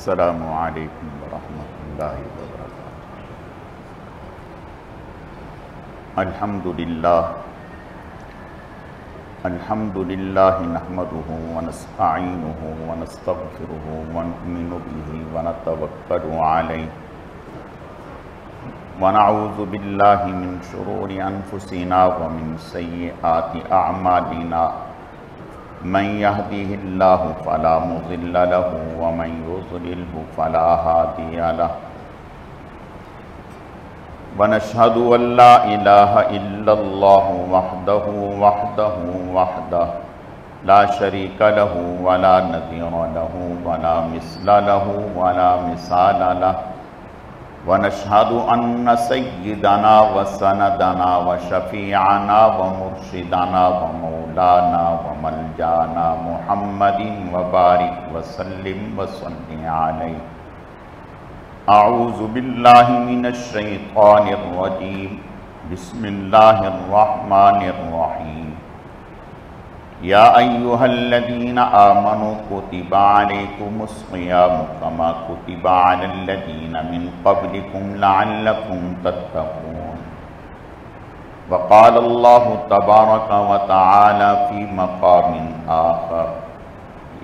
السلام علیکم ورحمۃ اللہ وبرکاتہ۔ الحمد للہ نحمده ونستعینه ونستغفره ونؤمن به ونتوکل علیہ ونعوذ باللہ من شرور انفسنا ومن سیئات اعمالنا من يهده الله فلا مضل له ومن يضلل فلا هادي له ونشهد أن لا إله إلا الله وحده لا شريك له ولا نظير له ولا مثل له ولا مثال له ونشهد أن سيدنا وسندنا وشفيعنا ومرشدنا ومولانا وملجانا محمد وبارك وسلم وصل عليه۔ اعوذ باللہ من الشیطان الرجیم، بسم اللہ الرحمن الرحیم۔ یا ایہا الذین آمنوا کتب علیکم الصیام کما کتب علی الذین من قبلکم لعلکم تتقون۔ وقال اللہ تبارک وتعالی فی مقام آخر،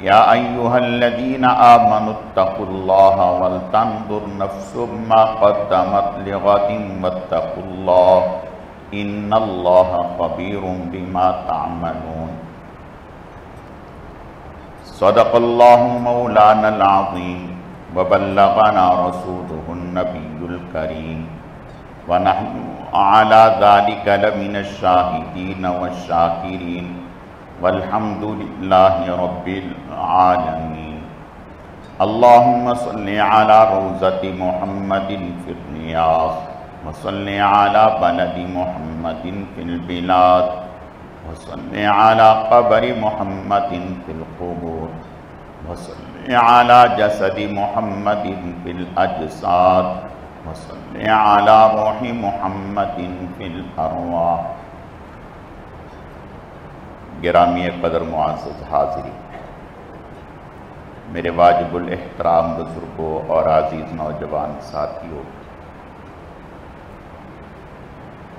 یا ایہا الذین آمنوا اتقوا اللہ ولتنظر نفس ما قدمت لغد واتقوا اللہ ان اللہ خبیر بما تعملون۔ صدق اللہ مولانا العظیم وبلغنا رسولہ النبی الکریم ونحن علی ذلک لمن الشاہدین والشاکرین والحمد للہ رب العالمین۔ اللہم صلی علی روضۃ محمد فی الریاض وصلی علی بلد محمد فی البلاد وصلی علی قبر محمد فی القبور وصلی علی جسد محمد فی الاجساد وصلی علی روح محمد فی الارواح۔ گرامی قدر معزز حاضرین، میرے واجب الاحترام بزرگوں اور عزیز نوجوان ساتھیوں،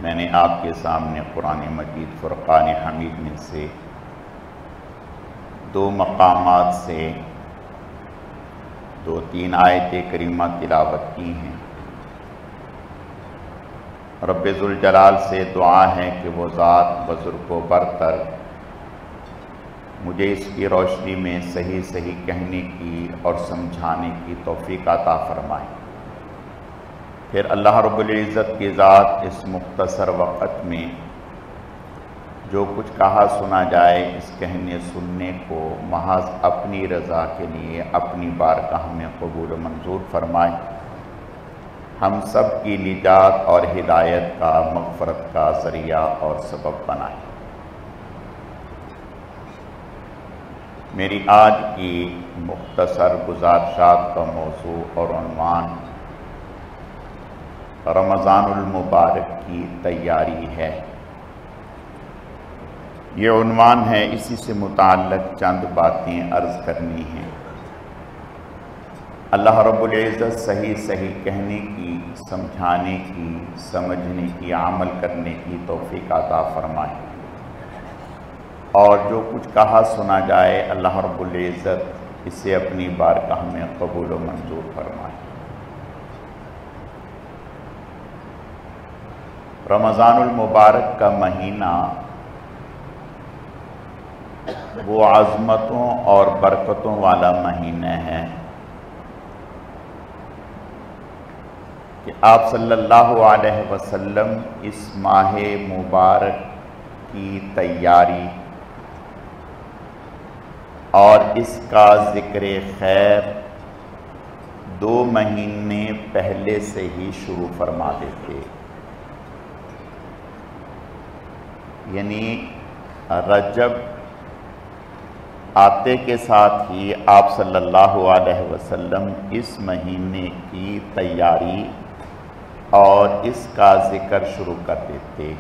میں نے آپ کے سامنے قرآن مجید فرقان حمید میں سے دو مقامات سے 2-3 آیت کریمہ تلاوت کی ہیں۔ رب ذوالجلال سے دعا ہے کہ وہ ذات بزرگ و برتر مجھے اس کی روشنی میں صحیح کہنے کی اور سمجھانے کی توفیق عطا فرمائے۔ پھر اللہ رب العزت کی ذات اس مختصر وقت میں جو کچھ کہا سنا جائے، اس کہنے سننے کو محض اپنی رضا کے لیے اپنی بارگاہ میں قبول و منظور فرمائے، ہم سب کی نجات اور ہدایت کا، مغفرت کا ذریعہ اور سبب بنائے۔ میری آج کی مختصر گزارشات کا موضوع اور عنوان رمضان المبارک کی تیاری ہے۔ یہ عنوان ہے، اسی سے متعلق چند باتیں عرض کرنی ہیں۔ اللہ رب العزت صحیح کہنے کی، سمجھانے کی، سمجھنے کی، عمل کرنے کی توفیق عطا فرمائے، اور جو کچھ کہا سنا جائے اللہ رب العزت اسے اپنی بارگاہ میں قبول و منظور فرمائے۔ رمضان المبارک کا مہینہ وہ عظمتوں اور برکتوں والا مہینہ ہے کہ آپ صلی اللہ علیہ وسلم اس ماہ مبارک کی تیاری اور اس کا ذکر خیر 2 مہینے پہلے سے ہی شروع فرما دیتے، یعنی رجب آتے کے ساتھ ہی آپ صلی اللہ علیہ وسلم اس مہینے کی تیاری اور اس کا ذکر شروع کر دیتے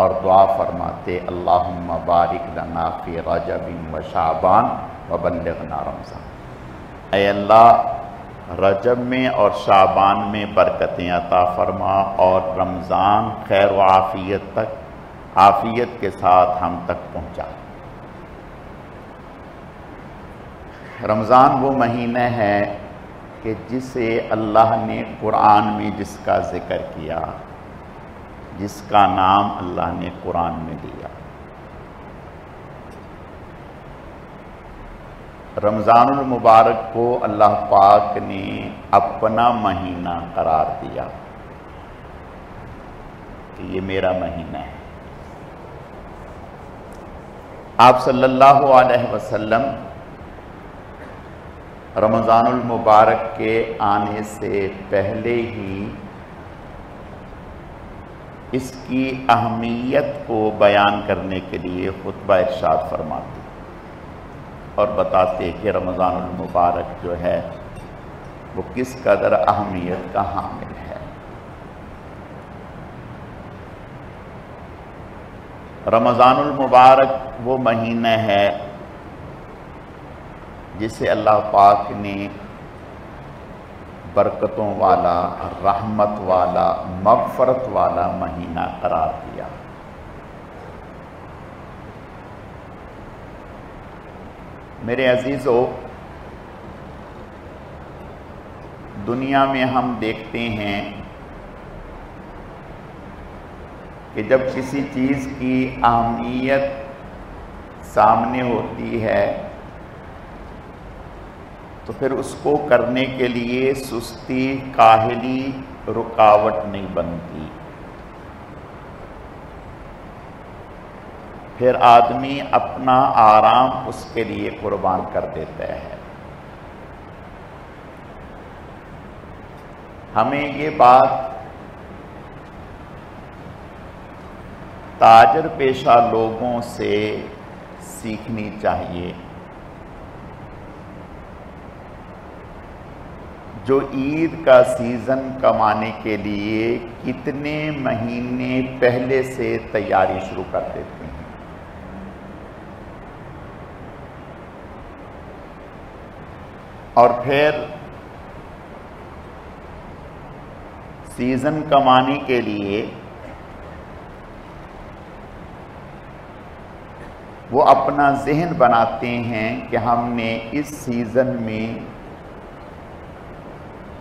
اور دعا فرماتے، اللہم بارک لنا فی رجب و شعبان وبلغنا رمضان۔ اے اللہ رجب میں اور شعبان میں برکتیں عطا فرما اور رمضان خیر و عافیت کے ساتھ ہم تک پہنچا۔ رمضان وہ مہینہ ہے کہ جسے اللہ نے قرآن میں جس کا ذکر کیا، جس کا نام اللہ نے قرآن میں دیا۔ رمضان المبارک کو اللہ پاک نے اپنا مہینہ قرار دیا کہ یہ میرا مہینہ ہے۔ آپ صلی اللہ علیہ وسلم رمضان المبارک کے آنے سے پہلے ہی اس کی اہمیت کو بیان کرنے کے لیے خطبہ ارشاد فرماتے اور بتاتے کہ رمضان المبارک جو ہے وہ کس قدر اہمیت کا حامل ہے۔ رمضان المبارک وہ مہینہ ہے جسے اللہ پاک نے برکتوں والا، رحمت والا، مغفرت والا مہینہ قرار دیا۔ میرے عزیزو، دنیا میں ہم دیکھتے ہیں کہ جب کسی چیز کی اہمیت سامنے ہوتی ہے تو پھر اس کو کرنے کے لیے سستی، کاہلی رکاوٹ نہیں بنتی۔ پھر آدمی اپنا آرام اس کے لیے قربان کر دیتا ہے۔ ہمیں یہ بات تاجر پیشہ لوگوں سے سیکھنی چاہیے جو عید کا سیزن کمانے کے لیے کتنے مہینے پہلے سے تیاری شروع کر دیتے ہیں۔ اور پھر سیزن کمانے کے لیے وہ اپنا ذہن بناتے ہیں کہ ہم نے اس سیزن میں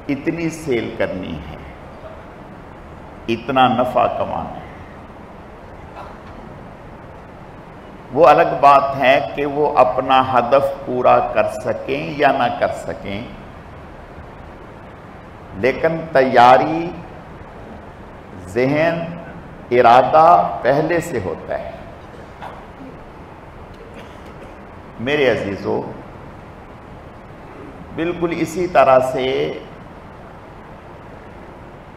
اتنی سیل کرنی ہے، اتنا نفع کمانا ہے۔ وہ الگ بات ہے کہ وہ اپنا ہدف پورا کر سکیں یا نہ کر سکیں، لیکن تیاری، ذہن، ارادہ پہلے سے ہوتا ہے۔ میرے عزیزو، بالکل اسی طرح سے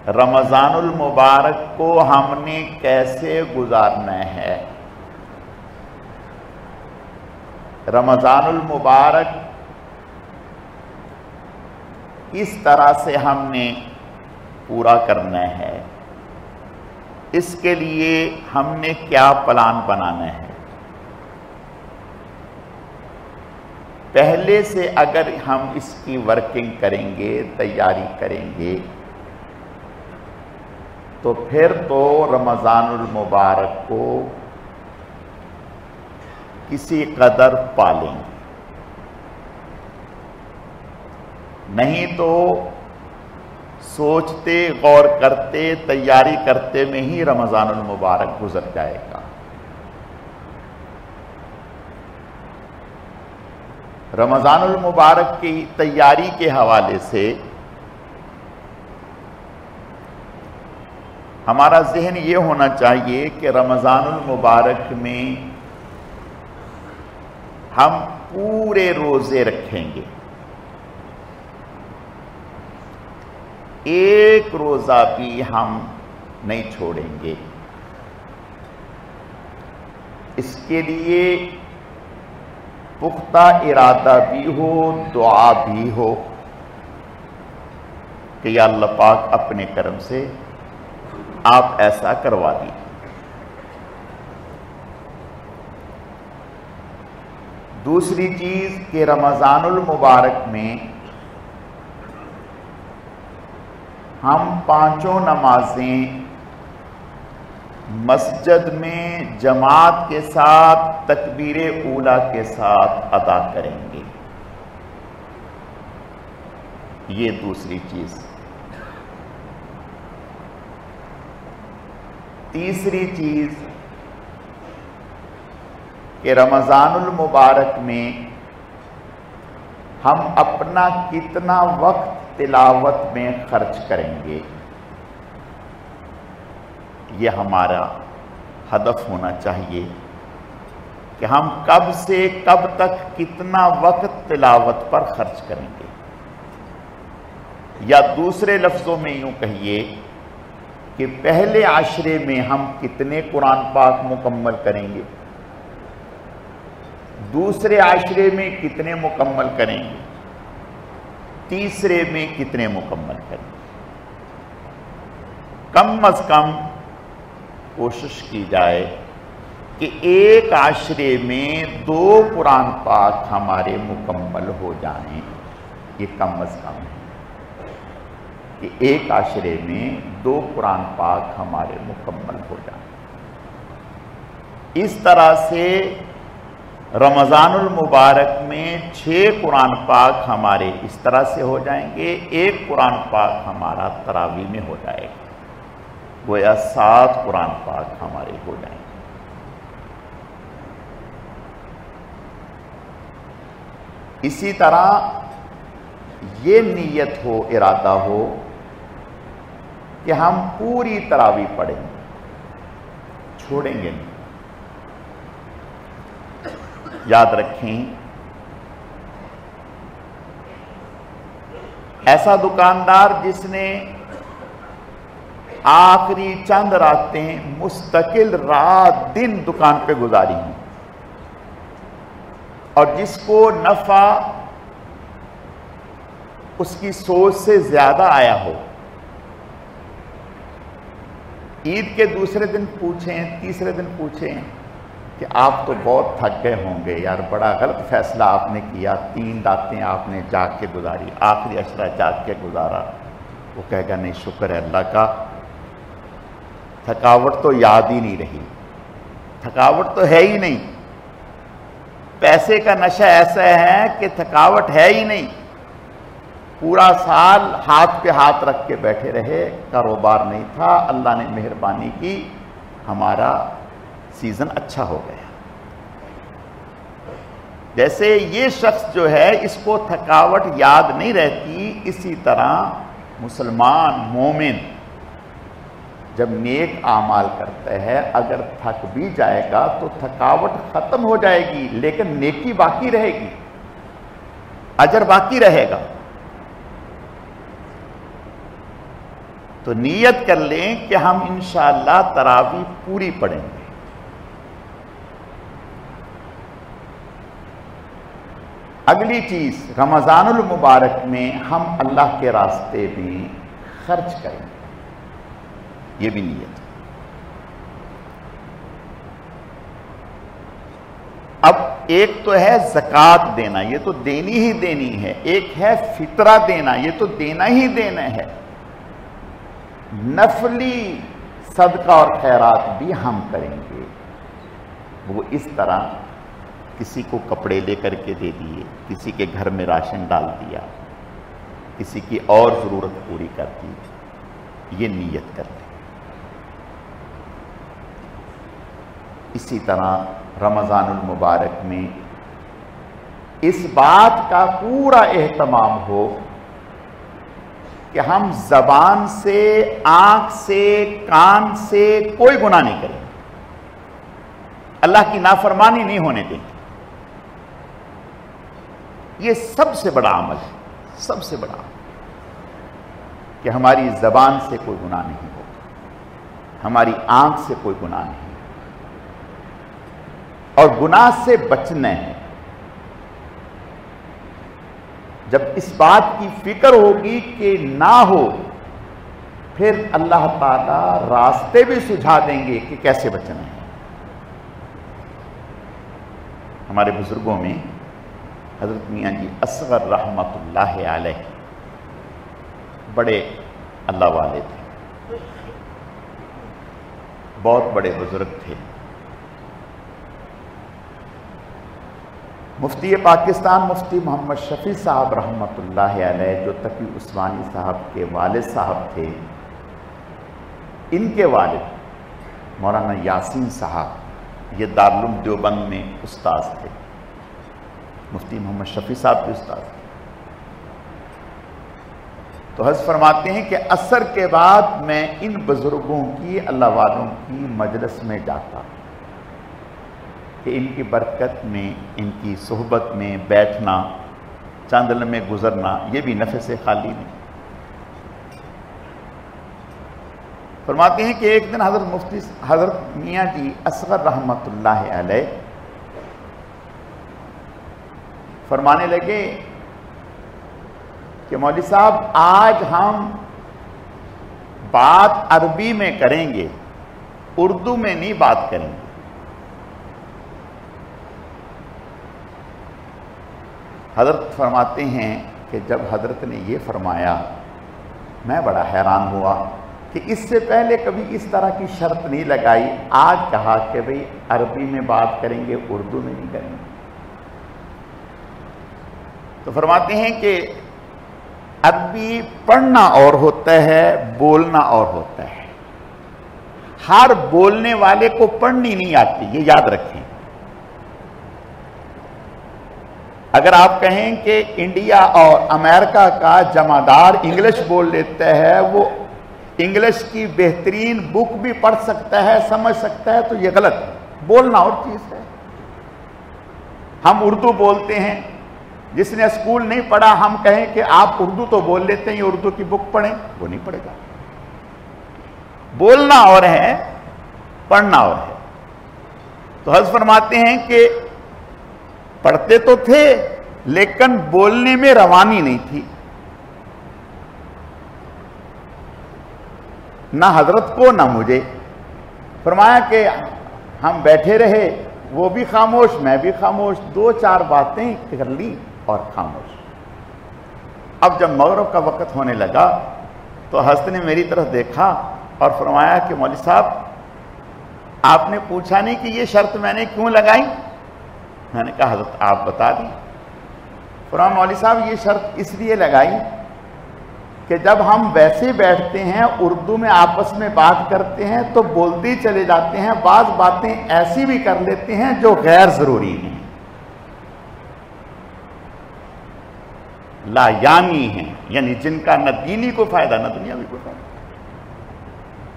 رمضان المبارک کو ہم نے کیسے گزارنا ہے۔ رمضان المبارک کس طرح سے ہم نے پورا کرنا ہے، اس کے لیے ہم نے کیا پلان بنانا ہے۔ پہلے سے اگر ہم اس کی ورکنگ کریں گے، تیاری کریں گے، تو پھر تو رمضان المبارک کو کسی قدر پالیں، نہیں تو سوچتے، غور کرتے، تیاری کرتے میں ہی رمضان المبارک گزر جائے گا۔ رمضان المبارک کی تیاری کے حوالے سے ہمارا ذہن یہ ہونا چاہیے کہ رمضان المبارک میں ہم پورے روزے رکھیں گے، ایک روزہ بھی ہم نہیں چھوڑیں گے۔ اس کے لیے پختہ ارادہ بھی ہو، دعا بھی ہو کہ یا اللہ پاک اپنے کرم سے آپ ایسا کروا دی۔ دوسری چیز کہ رمضان المبارک میں ہم پانچوں نمازیں مسجد میں جماعت کے ساتھ تکبیر اولیٰ کے ساتھ ادا کریں گے. یہ دوسری چیز. تیسری چیز کہ رمضان المبارک میں ہم اپنا کتنا وقت تلاوت میں خرچ کریں گے، یہ ہمارا ہدف ہونا چاہیے کہ ہم کب سے کب تک کتنا وقت تلاوت پر خرچ کریں گے. یا دوسرے لفظوں میں یوں کہیے کہ پہلے عشرے میں ہم کتنے قرآن پاک مکمل کریں گے، دوسرے عشرے میں کتنے مکمل کریں گے، تیسرے میں کتنے مکمل کریں گے. کم از کم کوشش کی جائے کہ ایک عشرے میں 2 قرآن پاک ہمارے مکمل ہو جائیں. یہ کم از کم ہے کہ ایک عشرے میں 2 قرآن پاک ہمارے مکمل ہو جائیں. اس طرح سے رمضان المبارک میں 6 قرآن پاک ہمارے اس طرح سے ہو جائیں گے، 1 قرآن پاک ہمارا تراویح میں ہو جائے گا، گویا 7 قرآن پاک ہمارے ہو جائیں گے. اسی طرح یہ نیت ہو، ارادہ ہو کہ ہم پوری تراویح پڑھیں گے، چھوڑیں گے نہیں. یاد رکھیں ایسا دکاندار جس نے آخری چند راتیں مستقل رات دن دکان پہ گزاری ہیں اور جس کو نفع اس کی سوچ سے زیادہ آیا ہو، عید کے دوسرے دن پوچھیں، تیسرے دن پوچھیں کہ آپ تو بہت تھک گئے ہوں گے یار، بڑا غلط فیصلہ آپ نے کیا، 3 راتیں آپ نے جاگ کے گزاری، آخری عشرہ جاگ کے گزارا. وہ کہے گا نہیں شکر ہے اللہ کا، تھکاوٹ تو یاد ہی نہیں رہی، تھکاوٹ تو ہے ہی نہیں. پیسے کا نشہ ایسا ہے کہ تھکاوٹ ہے ہی نہیں. پورا سال ہاتھ پہ ہاتھ رکھ کے بیٹھے رہے، کاروبار نہیں تھا، اللہ نے مہربانی کی، ہمارا سیزن اچھا ہو گیا. جیسے یہ شخص جو ہے اس کو تھکاوٹ یاد نہیں رہتی، اسی طرح مسلمان مومن جب نیک اعمال کرتا ہے اگر تھک بھی جائے گا تو تھکاوٹ ختم ہو جائے گی، لیکن نیکی باقی رہے گی، اجر باقی رہے گا. تو نیت کر لیں کہ ہم انشاءاللہ تراویح پوری پڑھیں گے. اگلی چیز، رمضان المبارک میں ہم اللہ کے راستے میں خرچ کریں گے، یہ بھی نیت. اب ایک تو ہے زکوٰۃ دینا، یہ تو دینی ہی دینی ہے، ایک ہے فطرہ دینا، یہ تو دینا ہی دینا ہے. نفلی صدقہ اور خیرات بھی ہم کریں گے. وہ اس طرح کسی کو کپڑے لے کر کے دے دیے، کسی کے گھر میں راشن ڈال دیا، کسی کی اور ضرورت پوری کر دی، یہ نیت کر لیں. اسی طرح رمضان المبارک میں اس بات کا پورا اہتمام ہو کہ ہم زبان سے، آنکھ سے، کان سے کوئی گناہ نہیں کریں، اللہ کی نافرمانی نہیں ہونے دیں. یہ سب سے بڑا عمل ہے، سب سے بڑا عمل کہ ہماری زبان سے کوئی گناہ نہیں ہو، ہماری آنکھ سے کوئی گناہ نہیں، اور گناہ سے بچنا ہے. جب اس بات کی فکر ہوگی کہ نہ ہو، پھر اللہ تعالیٰ راستے بھی سجھا دیں گے کہ کیسے بچنا ہے. ہمارے بزرگوں میں حضرت میاں جی اصغر رحمت اللہ علیہ بڑے اللہ والے تھے، بہت بڑے بزرگ تھے۔ مفتی پاکستان مفتی محمد شفیع صاحب رحمۃ اللہ علیہ، جو تقی عثمانی صاحب کے والد صاحب تھے، ان کے والد مولانا یاسین صاحب یہ دارالعلوم دیوبند میں استاذ تھے، مفتی محمد شفیع صاحب کے استاذ تھے۔ تو حضرت فرماتے ہیں کہ عصر کے بعد میں ان بزرگوں کی، اللہ والوں کی مجلس میں جاتا کہ ان کی برکت میں، ان کی صحبت میں بیٹھنا، چند لمحے گزرنا، یہ بھی نفع سے خالی نہیں۔ فرماتے ہیں کہ ایک دن حضرت میاں جی اصغر رحمۃ اللہ علیہ فرمانے لگے کہ مولوی صاحب آج ہم بات عربی میں کریں گے، اردو میں نہیں بات کریں گے۔ حضرت فرماتے ہیں کہ جب حضرت نے یہ فرمایا میں بڑا حیران ہوا کہ اس سے پہلے کبھی اس طرح کی شرط نہیں لگائی، آج کہا کہ بھئی عربی میں بات کریں گے، اردو میں نہیں کریں گے۔ تو فرماتے ہیں کہ عربی پڑھنا اور ہوتا ہے، بولنا اور ہوتا ہے۔ ہر بولنے والے کو پڑھنی نہیں آتی، یہ یاد رکھیں۔ اگر آپ کہیں کہ انڈیا اور امریکہ کا جمعدار انگلش بول لیتا ہے، وہ انگلش کی بہترین بک بھی پڑھ سکتا ہے، سمجھ سکتا ہے، تو یہ غلط ہے۔ بولنا اور چیز ہے۔ ہم اردو بولتے ہیں، جس نے اسکول نہیں پڑھا ہم کہیں کہ آپ اردو تو بول لیتے ہیں، یہ اردو کی بک پڑھیں، وہ نہیں پڑھے گا۔ بولنا اور ہے، پڑھنا اور ہے۔ تو حضرت فرماتے ہیں کہ پڑھتے تو تھے لیکن بولنے میں روانی نہیں تھی۔ نہ حضرت کو نہ مجھے۔ فرمایا کہ ہم بیٹھے رہے، وہ بھی خاموش، میں بھی خاموش، دو چار باتیں کر لی اور خاموش۔ اب جب مغرب کا وقت ہونے لگا تو حضرت نے میری طرف دیکھا اور فرمایا کہ مولوی صاحب آپ نے پوچھا نہیں کہ یہ شرط میں نے کیوں لگائی؟ میں نے کہا حضرت آپ بتا دیں۔ فرمایا مولوی صاحب یہ شرط اس لیے لگائی کہ جب ہم ویسے بیٹھتے ہیں، اردو میں آپس میں بات کرتے ہیں تو بولتے ہی چلے جاتے ہیں، بعض باتیں ایسی بھی کر لیتے ہیں جو غیر ضروری ہیں، لا یعنی ہیں، یعنی جن کا نہ دینی کو فائدہ نہ دنیاوی کو فائدہ۔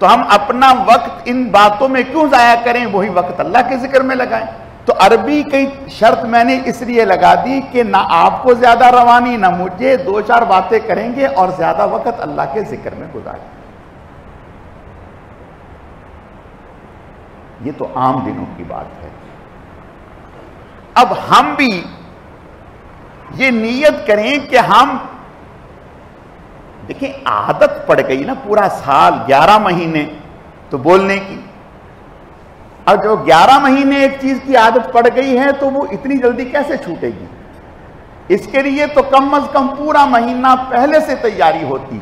تو ہم اپنا وقت ان باتوں میں کیوں ضائع کریں، وہی وقت اللہ کے ذکر میں لگائیں۔ تو عربی کی شرط میں نے اس لیے لگا دی کہ نہ آپ کو زیادہ روانی نہ مجھے، دو چار باتیں کریں گے اور زیادہ وقت اللہ کے ذکر میں گزاریں۔ یہ تو عام دنوں کی بات ہے۔ اب ہم بھی یہ نیت کریں کہ ہم دیکھیں عادت پڑ گئی نا، پورا سال 11 مہینے تو بولنے کی، اور جو 11 مہینے ایک چیز کی عادت پڑ گئی ہے تو وہ اتنی جلدی کیسے چھوٹے گی؟ اس کے لیے تو کم از کم پورا مہینہ پہلے سے تیاری ہوتی۔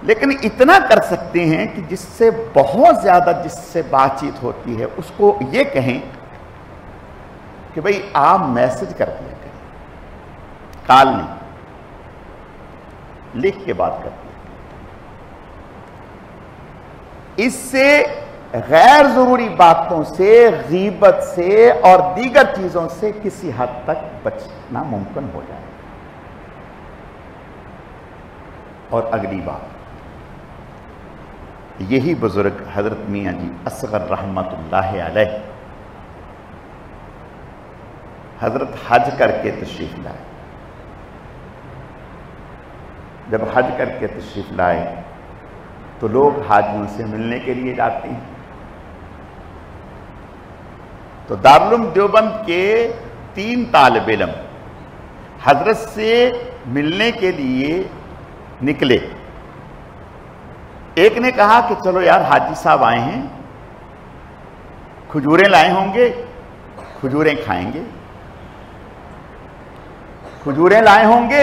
لیکن اتنا کر سکتے ہیں کہ جس سے بہت زیادہ جس سے بات چیت ہوتی ہے اس کو یہ کہیں کہ بھئی آپ میسج کر دیا کریں، کال نہیں، لکھ کے بات کرتے ہیں۔ اس سے غیر ضروری باتوں سے، غیبت سے اور دیگر چیزوں سے کسی حد تک بچنا ممکن ہو جائے۔ اور اگلی بات، یہی بزرگ حضرت میاں جی اصغر رحمت اللہ علیہ حضرت حج کر کے تشریف لائے۔ جب حج کر کے تشریف لائے تو لوگ حاجیوں سے ملنے کے لیے جاتے ہیں، تو دارالعلوم دیوبند کے 3 طالب علم حضرت سے ملنے کے لیے نکلے۔ ایک نے کہا کہ چلو یار حاجی صاحب آئے ہیں، کھجوریں لائے ہوں گے، کھجوریں کھائیں گے، کھجوریں لائے ہوں گے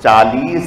40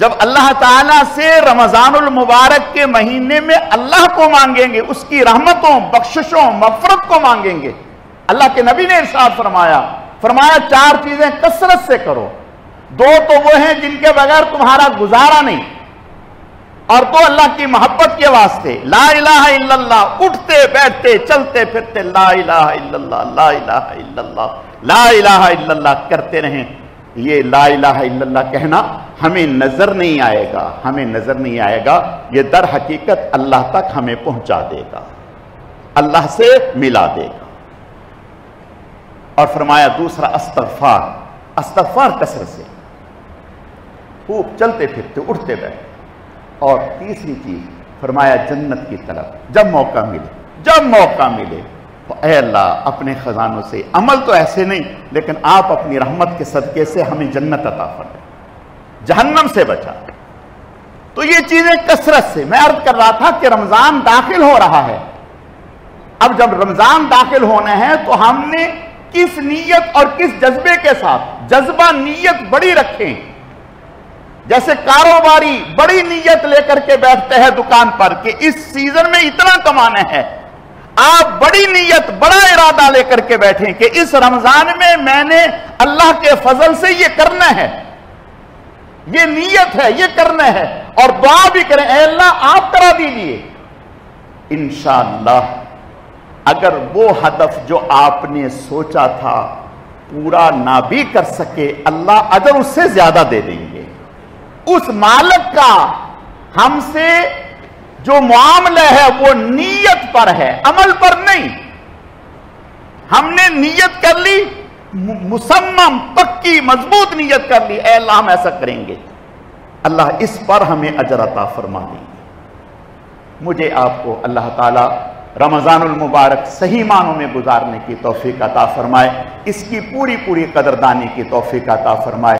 جب اللہ تعالیٰ سے رمضان المبارک کے مہینے میں اللہ کو مانگیں گے، اس کی رحمتوں، بخششوں، مغفرت کو مانگیں گے، اللہ کے نبی نے ارشاد فرمایا 4 چیزیں کثرت سے کرو، 2 تو وہ ہیں جن کے بغیر تمہارا گزارا نہیں، اور 2 اللہ کی محبت کے واسطے، لا الہ الا اللہ، اٹھتے بیٹھتے چلتے پھرتے لا الہ الا اللہ، لا الہ الا اللہ، لا الہ الا اللہ کرتے رہیں۔ یہ لا الہ الا اللہ کہنا ہمیں نظر نہیں آئے گا، ہمیں نظر نہیں آئے گا، یہ در حقیقت اللہ تک ہمیں پہنچا دے گا، اللہ سے ملا دے گا۔ اور فرمایا دوسرا استغفار، استغفار کثرت سے، خوب چلتے پھرتے اٹھتے بیٹھتے۔ اور تیسری چیز فرمایا جنت کی طرف جب موقع ملے تو اے اللہ اپنے خزانوں سے، عمل تو ایسے نہیں لیکن آپ اپنی رحمت کے صدقے سے ہمیں جنت عطا فرمائیں، جہنم سے بچا۔ تو یہ چیزیں کثرت سے، میں عرض کر رہا تھا کہ رمضان داخل ہو رہا ہے، اب جب رمضان داخل ہونا ہے تو ہم نے کس نیت اور کس جذبے کے ساتھ، جذبہ نیت بڑی رکھیں، جیسے کاروباری بڑی نیت لے کر کے بیٹھتے ہیں دکان پر کہ اس سیزن میں اتنا کمانا ہے، آپ بڑی نیت، بڑا ارادہ لے کر کے بیٹھیں کہ اس رمضان میں نے اللہ کے فضل سے یہ کرنا ہے، یہ نیت ہے، یہ کرنا ہے، اور دعا بھی کریں اے اللہ آپ کرا دیجئے۔ انشاءاللہ اگر وہ ہدف جو آپ نے سوچا تھا پورا نہ بھی کر سکے، اللہ اجر اس سے زیادہ دے دیں گے۔ اس مالک کا ہم سے جو معاملہ ہے وہ نیت پر ہے، عمل پر نہیں۔ ہم نے نیت کر لی، مصمم، پکی، مضبوط نیت کر لی، اے اللہ ہم ایسا کریں گے، اللہ اس پر ہمیں اجر عطا فرما دیں گے۔ مجھے آپ کو اللہ تعالی رمضان المبارک صحیح معنوں میں گزارنے کی توفیق عطا فرمائے، اس کی پوری قدردانی کی توفیق عطا فرمائے۔